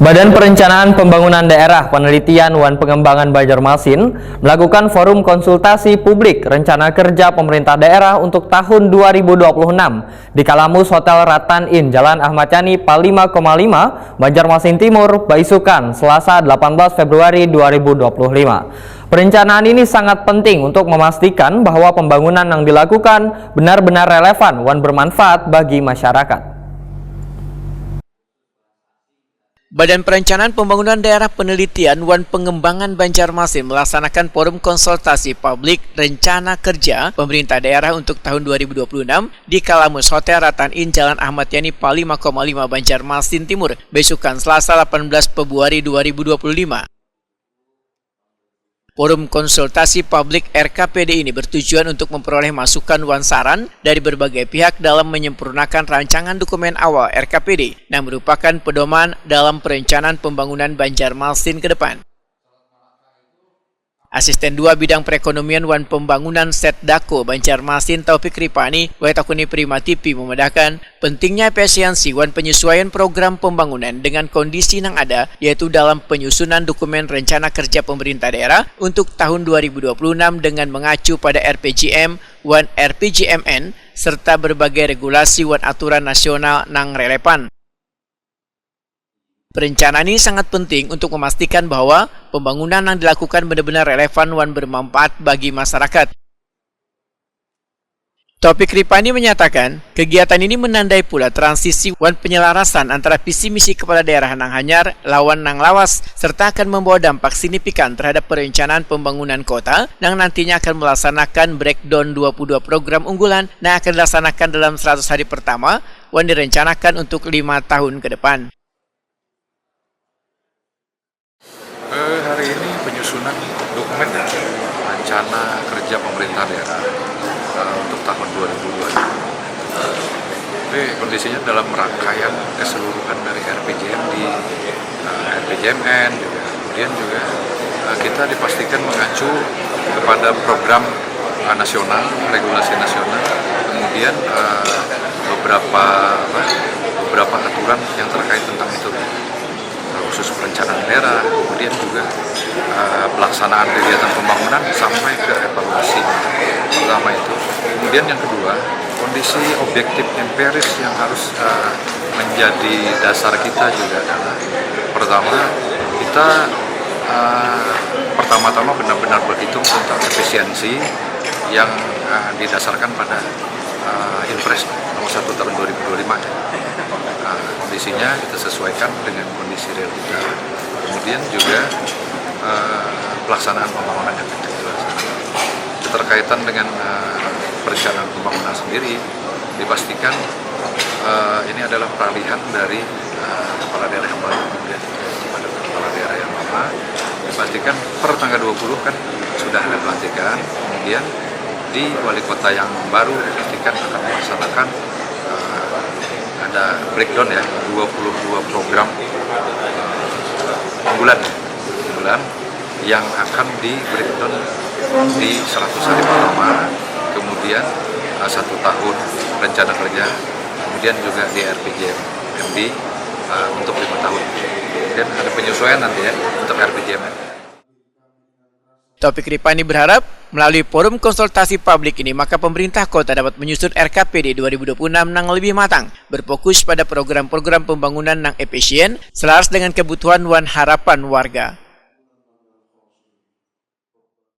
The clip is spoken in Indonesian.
Badan Perencanaan Pembangunan Daerah Penelitian dan Pengembangan Banjarmasin melakukan forum konsultasi publik rencana kerja pemerintah daerah untuk tahun 2026 di Kalamus Hotel Ratan Inn, Jalan Ahmad Yani, PAL 5,5, Banjarmasin Timur, Baisukan, Selasa 18 Februari 2025. Perencanaan ini sangat penting untuk memastikan bahwa pembangunan yang dilakukan benar-benar relevan dan bermanfaat bagi masyarakat. Badan Perencanaan Pembangunan Daerah Penelitian dan Pengembangan Banjarmasin melaksanakan forum konsultasi publik rencana kerja pemerintah daerah untuk tahun 2026 di Kalamus Hotel Ratan Inn, Jalan Ahmad Yani, PAL 5,5, Banjarmasin Timur, Besukan, Selasa 18 Februari 2025. Forum konsultasi publik RKPD ini bertujuan untuk memperoleh masukan dan saran dari berbagai pihak dalam menyempurnakan rancangan dokumen awal RKPD yang merupakan pedoman dalam perencanaan pembangunan Banjarmasin ke depan. Asisten 2 Bidang Perekonomian dan Pembangunan Setdako Banjarmasin Taufik Ripani Waitakuni Prima TV memedahkan pentingnya efisiensi dan penyesuaian program pembangunan dengan kondisi yang ada, yaitu dalam penyusunan dokumen rencana kerja pemerintah daerah untuk tahun 2026 dengan mengacu pada RPJM dan RPJMN serta berbagai regulasi dan aturan nasional yang relevan. Perencanaan ini sangat penting untuk memastikan bahwa pembangunan yang dilakukan benar-benar relevan dan bermanfaat bagi masyarakat. Taufik Ripani menyatakan, kegiatan ini menandai pula transisi dan penyelarasan antara visi misi kepala daerah nang hanyar lawan nang lawas, serta akan membawa dampak signifikan terhadap perencanaan pembangunan kota yang nantinya akan melaksanakan breakdown 22 program unggulan yang akan dilaksanakan dalam 100 hari pertama dan direncanakan untuk 5 tahun ke depan. Hari ini penyusunan dokumen rencana kerja pemerintah daerah untuk tahun 2022. Jadi kondisinya dalam rangkaian keseluruhan dari RPJM di RPJMN, kemudian juga kita dipastikan mengacu kepada program nasional, regulasi nasional, kemudian beberapa aturan yang terkait tentang itu, khusus perencanaan daerah, kemudian juga pelaksanaan kegiatan pembangunan sampai ke evaluasi. Pertama itu. Kemudian yang kedua, kondisi objektif empiris yang harus menjadi dasar kita juga adalah, pertama, kita pertama-tama benar-benar berhitung tentang efisiensi yang didasarkan pada Impres nomor 1 tahun 2025. Kondisinya kita sesuaikan dengan kondisi real kita, kemudian juga pelaksanaan pembangunan yang kita laksanakan. Keterkaitan dengan perencanaan pembangunan sendiri dipastikan ini adalah peralihan dari kepala daerah yang baru kemudian kepada kepala daerah yang lama. Dipastikan per tanggal 20 kan sudah ada pelantikan, kemudian di wali kota yang baru dipastikan akan melaksanakan ada breakdown ya, 22 program unggulan yang akan di breakdown di 100 hari pertama, kemudian 1 tahun rencana kerja, kemudian juga di RPJMD untuk 5 tahun, dan ada penyesuaian nanti ya untuk RPJMN. Taufik Ripani berharap melalui forum konsultasi publik ini maka pemerintah kota dapat menyusun RKPD 2026 yang lebih matang, berfokus pada program-program pembangunan yang efisien, selaras dengan kebutuhan dan harapan warga.